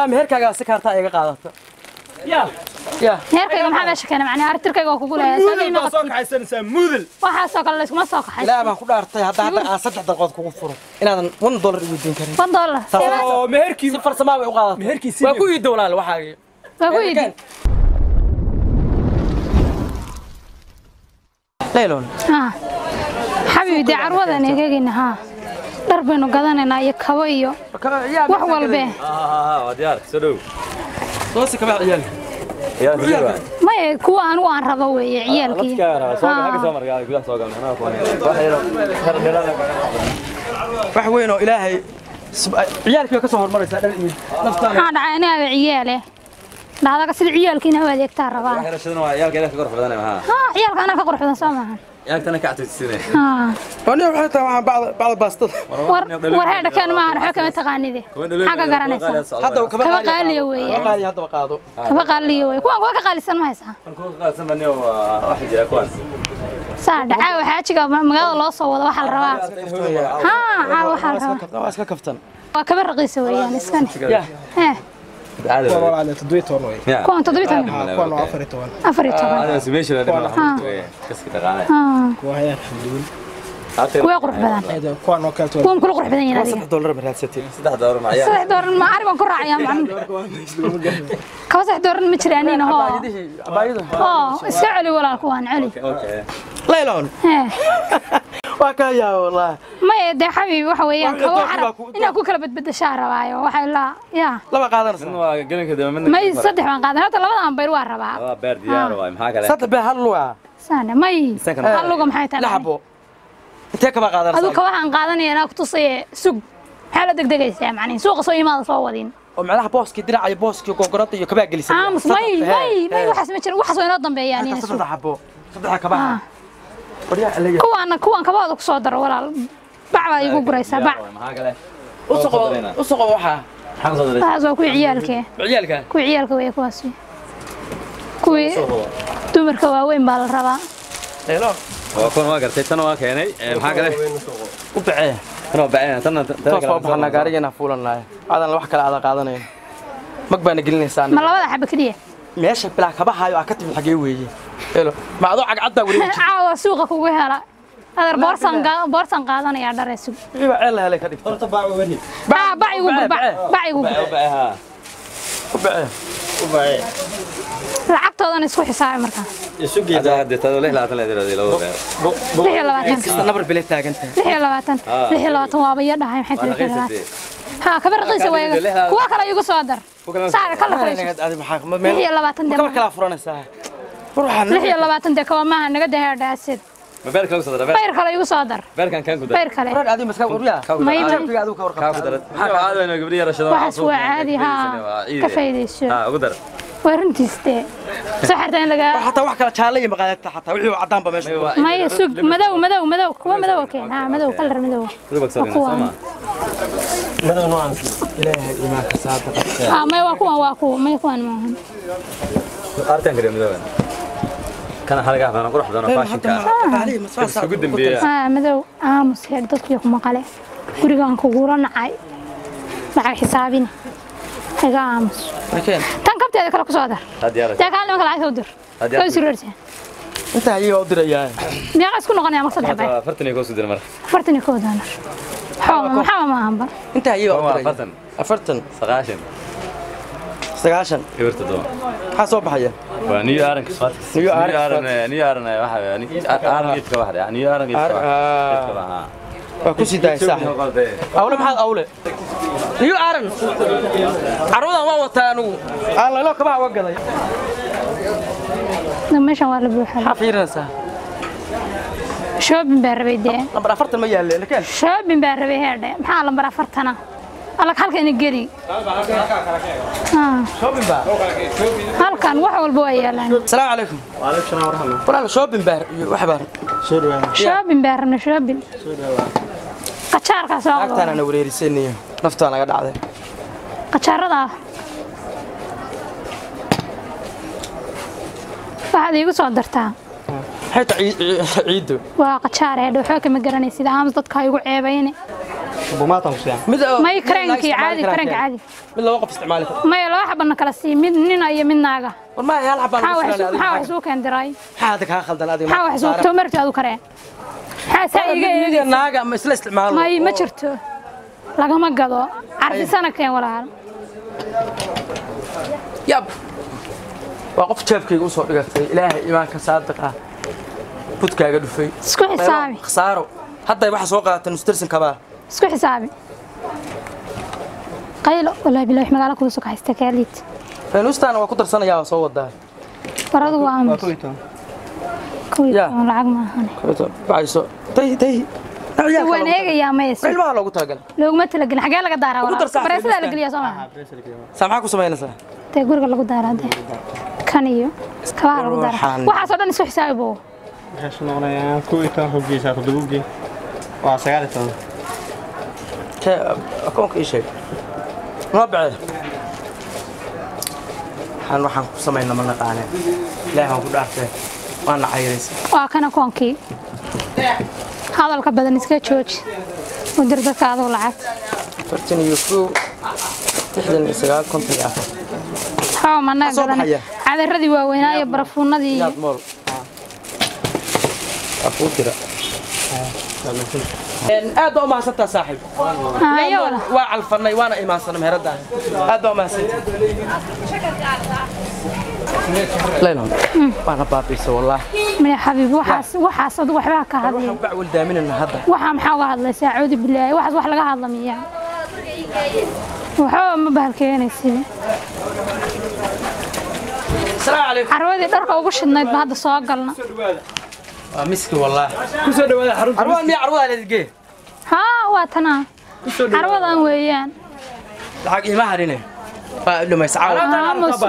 والله مهركاga si kaarta iga qaadato يا heerkayga maxaa meesha keenay macnaa artirkayga ku gulaya sameeyay soo kaxaysanaysaa mudul waxa soo kale isma soo kaxay ilaa baan ku dhaartay hadda aan 3 daqiiqad kugu furo inaadan $1 igu diin karin $1 oo meherkii si farsamo ay u qaadato meherkiisi waa ku ii dowlaal waxaagi waa ku ii leelon حبيبي عروضة نيجينا ها دربنا قدرنا يكويو وحول به وديارك سلو توسي كبع عيال ما يكون أنا وأنا ربوي عيالك وحوينه إلهي عيالك يكسر مرة هذا أنا عياله هذا كسر عيالك هنا هو يكتر ربا عيالك إذا كقرف بدنا عيالك أنا كقرف بدنا سامعها عيالك أنا كعت السنة وأنا حتى مع بعض باستض ورهذا كان ما أروح كم تقاني ذي حاجة قرني هذا كم قال لي ويا قال هذا وقاضو كم قال لي ويا كم قال لي سنة ما يسها كم قال سنة نيو واحد يا كوان ساعد عاو حاجة مقال الله صوّد واحد الرواق عاو واحد الرواق كفتن وكبر رقيس ويا نسكن والله على تدويت والله كون تدويت كون أفريتون هذا سميش ولا كسك تقاني وهي كوي قرح بدن كون وكلت كون كل قرح بدن ينادي $6 من هالستين $6 معايا $6 ما أعرف أنكر رأيي معهم كم $6 متريانين هو سعلي ولا كوان علي ليلون وكايا والله ما يدي حبيبي وحويان كواحد إن أكو كلا بتبدأ شهر وايو وحي لا يا لا بقادر إنه قلنا كده منك ما يصدق من قادر هذا لا عم بيروح ربع بير ديار واي محاكله صدق بهاللوا سنة ما هاللوا ما حيتنا لحبوا أنت كم قادر هذا كواحد قادني أنا كتصي سوق حالة دقيقة يعني سوق صوي ما صوّدين ومعلها بوسكي درع بوسكي وكوكرات يكبا جلسة ما وحس متر وحس وينظم بيعني صدق حبوا صدق كبا كوان كبا دك صدر ولا بعض يقول قريسة بعض وسقوا وحى هذا كوي عيالك كوي عيالك ويا كواسي كوي تمر كواوين بالربا ليلون وكون ما قرتي تنو كيني محاكله وبعيه أنا بعين تنا بحنا قارينا فولنا هذا الواحد كلا هذا قاعدنا مقبل نقلنا إنسان ما لا حب كذي ماشي بلا كباها وأكتب الحقيقي ويجي إلو مع ضوء عقدة وريج عاو سوقك وجهلا هذا بورصان قاعدنا يا درس إيوه عيلها لك هذه فرت باع وبني باعي وباعي لعبت هذا نسوي حساب مركان السوق هذا تدل لا تدل لو ليه لا كسر نبر بليتها أنت ليه لا وابيض هاي محيط ها كبر قيسة ويا كوا كلا يجوا صادر سعر كلا فريش ليه لا كبر كلا فرنا ساعة ليه لا ده كوا ما نقدر هذا أسد بيرك لو صدر بير كلا يجوا صادر بير كان كده بير كلا هذه مسكوا وريا ما كده هذا أنا قبل يا رشيد وحسوا عادي ها كفاية الشو أقدر ورنتيستي سحرتين لقى حتى واحد كلا شالي مقالات حتى وحي وعدان بمش ما يسوق مدو كوا مدو كين مدو كلر مدو مدو نوعا إلهي إيمان كسادة ما يكون ما يكون معهم أرتين كريم مدو كان حلقة أنا أروح بدنا فاشين كان قدم بيا مدو مسهر ضد يوم مقالة كوريان كوران عاي مع حسابين هجامس تنكبت هذا كلا كسادة تكلم كلا عايز أودر كويس رأسي أنت هي أودر يا ميا قاسكون غني مقصد حباي فرتني كوس درمر فرتني كود أنا حاول ما همبر أنت هي أودر أفرتن سقاشن يورت دوم حاسوب حيا ونيو أرن كسفات نيو أرن واحد يعني أرن يتك واحد يعني نيو أرن يتك وكوسي داي صح أول محل أول نيو أرن عروضا ما وطانو الله لا كبا وقضي نمشي ولا بروح حفيرنا صح شو بنبربي ده لما رفرت المياه اللي كان شو بنبربي هذا محل لما رفرتنا الله خلك إني هالكان وحول بويا لنا السلام عليكم وعليكم السلام ورحمة الله والله شوبين بار وحبار شوبين بارنا شوبين قشار كاسوا أكتر أنا وريري سنية نفتح أنا قاعد عليه قشار هذا بعد يقول صدرتها حتى عيدو وقشار هذا حكي مقرني سيدا هم ضد كايو عيبيني bumaatan ku siyaan mid may karanki caadi mid laba qof isticmaali karo may laba xabana kala sii mid nin iyo mid naaga ma yaal xabana maxaa wax soo keendiray maxaa ka khaldan adiga maxaa wax soo toomarti adu kareen xaasaiga naaga ma isla isticmaalo ma jirto lagama gado arfisana keen walaal yab waa qof jeebkayga u soo dhigatay ilaahay iimaanka saadiqa budkaaga dhufay isku xisaabi khasaaro hadda waxa soo qaatay nustirsan kaba isku xisaabi qaylo wala bilaah magaala ku soo kaxaysta kaalid feenustaan waa ku darsanayaa soo wadaa baradu waa am kuwiita lacag ma ahan bayso tay waan eegayaa ma yeesho ilmaha loogu talagalay looguma talagalin xagee laga daaraa walaal bareesada la galiyaa Soomaa maxaa ku sameynaysaa tay guriga lagu daaraa kan iyo kabaha lagu daaraa waxa soo dhan isku xisaabibo waxaan noqonayaa kuwiita hoggiisa qodobkii waa 19 ka akoonka ii sheeg ma bacay waxaan ku sameynaa ma naqaanay ilaahay waan ku dhaartay waan cayraysa waa kana koonkii hadalka badan iska jooji mudir dadka aad lacag 39 konton ma naagadan cadaradii waaweynaa iyo barafuunadii afudira aad oo maasanta saaxiib waa calfanay waana iimaansan meherada aad oo maasanta leeno waana baabiisa wallaah ma xabiib waxaas adu waxba ka hadlay bacwal daaminna hadda waxa maxaa uga hadlaysaa caudi bilaahi waxaas wax laga hadlamiya waxa ma bahalkeenaysi السلام عليكم عروضي دharka ugu shidnayd ba hadda soo galna waa miski wallaah ku soo dhawaada xarunta arwaan miya arwada la digay ha waa tana arwadan weeyaan lacag ima harine waa dhumaysa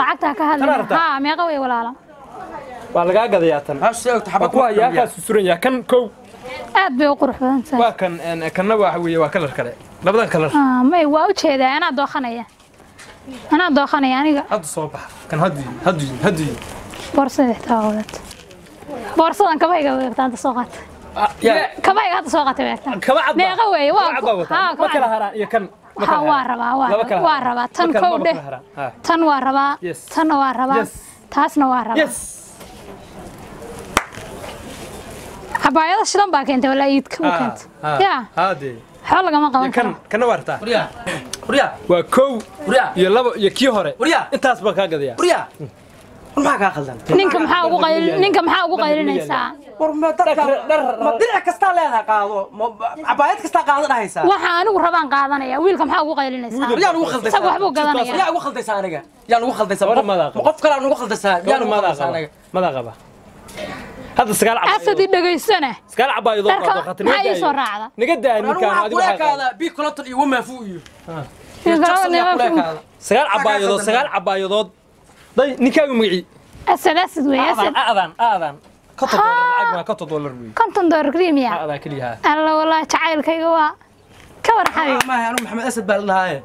lacagta ka hadlay ha meeqa way walaala waa laga gadayaa tan ha sheegto xabad waa yaa ka suran yaa kan kow aad bay u qurux badan tahay waa kan kanna waxa weeye waa kalar kale labadan kalar may waa u jeedaa ana dooqanaya aniga hadda soo bax kan hadii boorsada taawad boorsadan kabayga weegtaanta soo qaat kabayga hadda soo qaatay weegtaan meeqa weeye waa ma kala haraan iyo kan waa rabaa tan kowde tan waa rabaa tan waa rabaa taasna waa rabaa habaayada shidan baa keentay wala iidka u keentay ya haade xal lagama qaban karo kana warta wariya waa kow iyo labo iyo kii hore intaas baa ka gadaya maxaa ka khaldan ninka maxaa ugu qaylinaysaa war ma dirac kasta leedahay qaado cabaayad kasta qaado dhahaysa waxa anigu rabaan qaadanaya wiilka maxaa ugu qaylinaysaa yaan ugu khaldaysaa waxba gadanaya yaan ugu khaldaysaa aniga yaan ugu khaldaysaa qof kale aan ugu khaldaysaa yaan ugu khaldaysaa aniga mada qaba هذا سقال عبايد أسدي دقيسنا سقال عبايد ما يسوى راعة نقدر نكان هذا بيكولاتر يوم فوقي سقال عبايد ضي نكان معي أسد ويا أذان كتر دولار كتر دولار وي كنتم دور كريم يا هذا كلها الله والله تعال كيوا كور حبيبي ما هي أنا محمد أسد بالله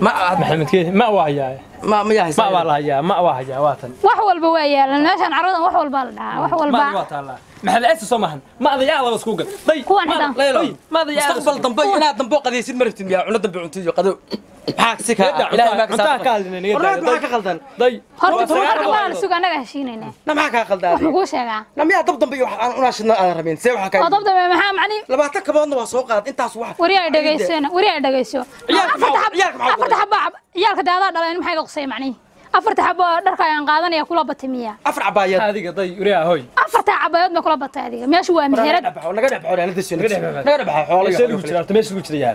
ما محمد كيف ما واهي ما يحس ما والله ما واهي واتن وحول بوايا لأن عشان عروضا وحول بالله وحول ما وات الله محل أسد سمحن ما ضيع الله بس كوجل ضي ما ضيع مستقبل ضمبي أنا ضمبو قد يصير مرتين يا عنا ضمبي عنتي قدو حاكسك إلهي ما كسر ما كخلدن ضي هرب السوق أنا هشينينه ما كخلدن محقوش يا جماعة لم يا ضمبي أنا شنو ربين سوي حكاية ضمبي ما معني لما تكبرنا وسوقات أنت أصوح وريا دقيسنا أفرت حبة دلين محي قصي معني أفرت حبة درك عن قادن يا كل بتمية أفرع عبايات هذه قضية وريا هوي أفرت عبايات ما كل بت هذه ماشي هو مهرد نقدر بحول أنا دشين نقدر بحول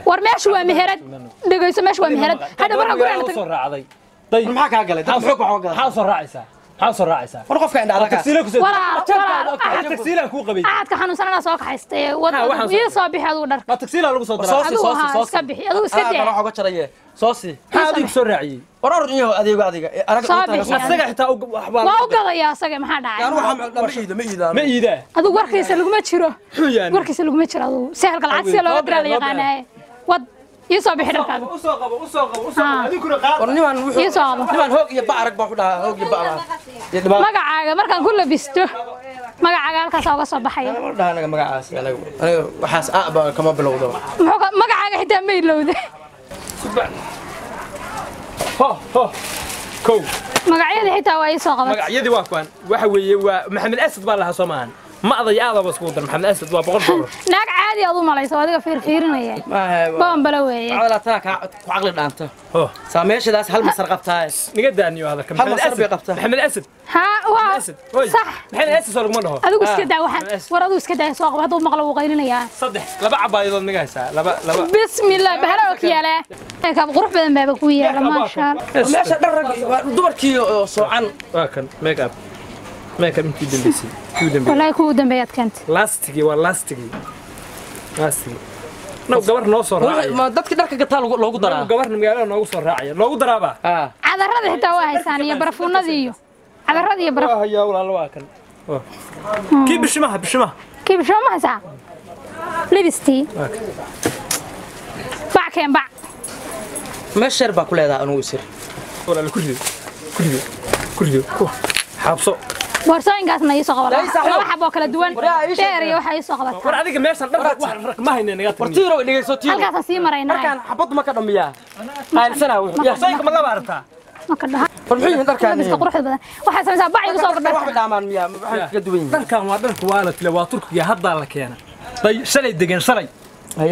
ورماشي هو مهرد دقيس ماشي هو مهرد هذا مرة قرنا صور راعي طيب ما حكى قال حوق حاصل راعيسة حاصل راعيسة ورقف عند هذاك ولا تكسيله كو قبي عاد كحنو سنة سوق حيستي ويصابي هذا ودر ما تكسيله لو صدر صوصي سكبي هذا سكبي أنا حاجة شريه صوصي هذا يكسر راعي ورر إيه أديك أنا أسرع حتى وأوقظ يا سجى ما حدا أنا روح ما يدا هذا وركيس اللي ما تشرو وركيس اللي ما تشرو هذا سهل العكس لو أدرى اللي يقانه ود يصاب حرك هذا أسوق هذه كنا قاعد يصاب نمان هوك يبعرك بحولها هوك يبعرك ما قاعد مركان كله بيستو magacaaga halkaas uga soo baxay ma dhaanaga magacaas aniga waxaas aaba kama bilowdo magacaaga xitaa ma ilowde ho kow magacyada xitaa waa ii soo qabatay magacyadii waa kuwan waxa weeye waa maxamed asad baa lahaa Soomaan ma aday aadaba isku dar maxamed asad waa $100 naag caadi aad u malayso adiga fiirfiirinaya baan bala weeye cawla taa ka ku aqli dhaanta saameeshadaas hal masar qabtaa niga daaniyo hada maxamed asad ha waa صح maxay asad soo laguma dhaho adigu iska daa waxaan war adigu iska daa soo qabo haduu maqlo uu qaylinaya saddex laba cabaaydood niga haysaa laba bismillah bahalo kiyala ka qurux badan baa ku yaala ma sha Allah meesha dharag dumarkii soocan waa kan make up intii dambeysay والله كو دنبيات كانت لاستيكي نو gabar noo soo raacay ma dadka dharka gataa loogu daraa gabarna magaalada noogu soo raacay loogu daraaba cadarada xitaa waa haysaan iyo barafuunadii iyo cadarada iyo baraf haya walaal waa kan kii bishimaha haysaa libisti backeen back meesha baa ku leedahay anigu sir walaal kurido xabso boorsooyinkaasna ii soo qabatay laba xabo kala duwan dheer iyo waxa ii soo qabatay war adiga meeshan dhar wax ma hayna naga war tiiro dhigayso tiiro halkaas sii marayna markaan xabad ma ka dhamiyaa aansana ya sayka ma laba arta ma ka dhaha war muxuu yahay dharkaan iska qurux badan waxa sameysaa bac igu soo gordhay wax dhaamaan miyaa waxa ka duwan dharkaan waa dharku waa la tile waa turkiga hadda la keena day shalay degan shalay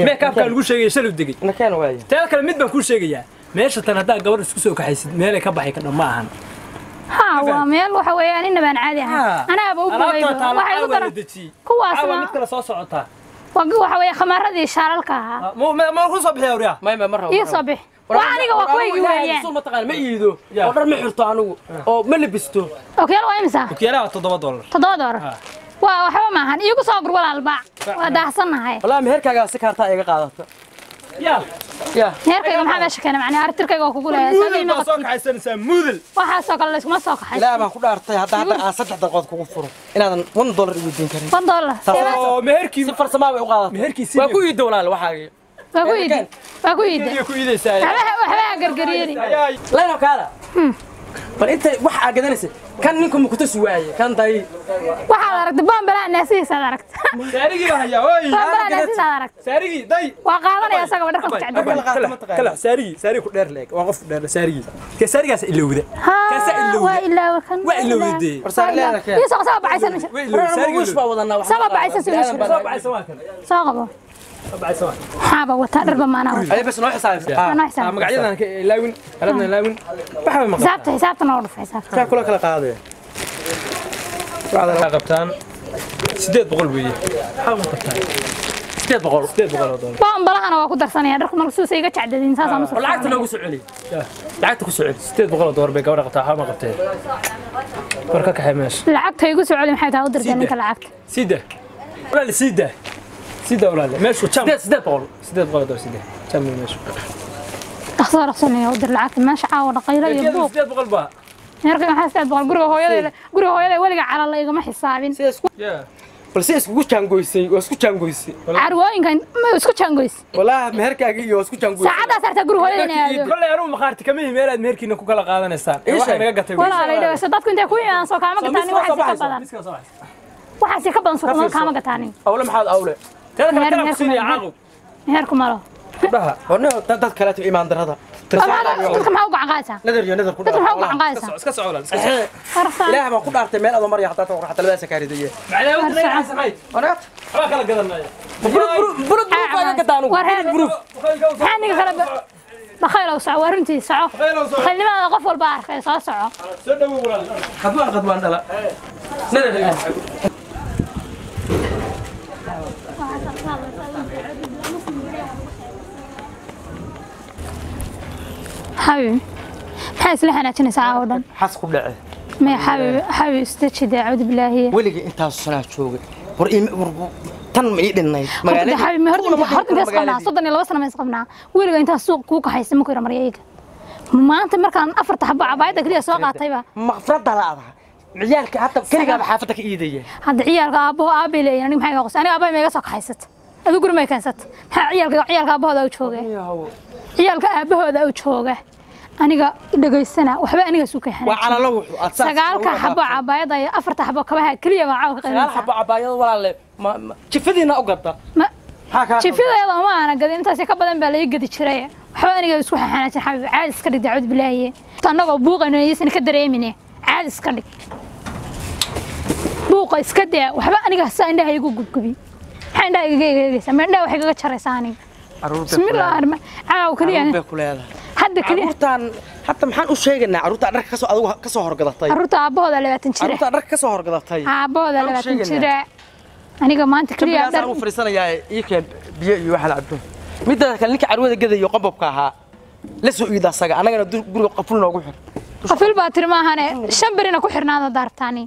meekabka lagu sheegay shalay degay na keen waay taa kale mid baan ku sheegayaa meesha tan hadda gabar isku soo kaxaysid meel ay ka baxay ka dhamaan ها وميل waxa weeyaan inaba aan caadi ahaan anaaba u bogay waxa igu daran kuwaasna mid kala soo socota waxa weeye khamaradii shaalalka ma ku soo bixiyo riya ma marra ii soo bix waa aniga waa kuwaygi weeyaan soo ma taqaan ma iido oo dhar ma xirto anigu oo ma labisto okay waa imisa okiyala $7 $7 waa waxba ma ahan iigu soo gur walaalba waa daahsanahay wallahi meherkaaga si kaarta iga qaadato ya meherkayga maxaa meesha keenay macnaa artirkayga waa kugu leeyahay sameey ma soo kaxaysanaysaa mudal waxa soo kale isma soo kaxaysan ilaa baan ku dhaartay hadda aan 3 daqiiqad kugu furo inaadan $1 igu diin karin $1 oo meherkii si farsamo way u qaadato meherkiisi waa ku iido walaal waxaaga waa ku iido waxba gargariyeen leeno kaala bal inta wax aad gadanaysa kan ninku ma ku tus waaye kan day waxa la aragtay bambala naasiisa aragtay saarigi baa haya oy bambala naasiisa aragtay saarigi day waa qaadanaya asaga dharka ku jacday kala saarigi ku dheer leeg waa qof dheer saarigi ka saarigaas ilowda kaasa ilowda waa ilaawa kan waa ilowde warsaar leena keen iyo soo baxaysan waa ilowda saarigi wish baa wadana wax soo baxaysan soo kan soo qabo حابة وتقرب ما أنا أي بس نوع حساب أنا حساب مقعدنا لاون قلبنا لاون بحاول مقعد حسابته نورف حسابته كلها كلا قاعدة بعد القبطان سديد بقول بيه حاول قبطان سديد بقول بام بلا أنا وأقول درسني هذا رقم السوسي يقطع عددين ساسا مصر لعقت لو سعلي لعقت كسعلي سديد بقول دور بيجا ورقة حاول ما قبطان وركك حماش لعقت يقول سعلي محيط هذا درسني كلعقت سيدة ولا سيدة سيدة ولا لا ماشي وشام سديد بقول دور سيدة شام ماشي أخسر أخسرني أودر لعقت ماشي عاود قيلة يبوق سديد بقول بقى نرجع حاسة بقول قريه هويدا ولقى على الله يجمع حسابين بس اسكو جانغويسي واسكو جانغويسي عروين كان ما اسكو جانغويس والله مهركاغي iyo isku jangoy saacada sarta guru hooyadina kulay anu maqaarti kamay meelaad meherkiina ku kala qaadanaysaan waxa naga gatay wala ay dhaw sadadku intay ku yaan soo kaama gataan waxa si ka badan soo kaama gataan awle maxaad awle tada kala qabsiin yaaqo meherku malo dhaha warna dad kale tii iimaan darada dadka ma ugu caqaysa nadar ku dadka ma ugu caqaysa iska socda ilaahay ma ku dhaartay meel aad mar yaxtaa oo raxta labada sakaariday macnaa wadna ay samay wana waxa kala gadanaya burud baa gataan warheed burud xaniga kala بخيل أو سعو ورنتي سعو خلي ما قف والبارك صار سعو سدوا ولا خدوان لا نذر حبيبي حاس لحنا كنا سعودن حاس كل دعه ما حبيبي استشهد أعوذ بالله ولقي أنت الصلاة شوقي tan ma ii dhinay magaalada xabi ma horta intaas qabnaa 32 sano ma is qabnaa weliga intaas suuq ku kaxaysan ma ku yar marayayga maanta markaan afarta xabba cabaayada kaliya soo qaatayba maqfrada laada ciyaalka hatta kaliya xaafada ka iidaya hadda ciyaalka aabbo leeyahay aniga maxay qoys aniga aabbo ma iga soo kaxaysat adigu gurmay kansat maxaa ciyaalka aabahooda u jooga ciyaalka aabahooda u jooga aniga dhageysana waxba aniga soo kaxan وعلى لو sagaalka xabo cabaayada iyo afarta xabo kabaha kaliya baa caaw ka سقال حبة عباية ولا ما شفتينا أقطع شفتينا ما أنا قد أنت سكبا دم بالي قد تشريه waxba aniga isku xanaajin xabib caad iska dhig daawad bilaaye tanaga buuqayno yeesan ka dareemine caad iska dhig buuqa iska daa waxba aniga saa indhaha igu gubgubi waxaan indhaha iga eegaysa ma indhaha wax iga jaraysaa aniga bismillah caaw kaliya hadda kaliya arurtan hatta maxaan u sheegaynaa arurta dharka ka soo adigu ka soo horgadatay arurta aabahooda 20 jira arurta dharka ka soo horgadatay aabahooda 20 jira aniga maanta kaliya dhar u fariisanayaa iika biyo iyo waxa la cabto midda kale ninka carwada gadayo qobobka ahaa la soo iida asaga anagana guriga qaful noogu xir qafil baa tirmaahane 5 barina ku xirnaada daartaani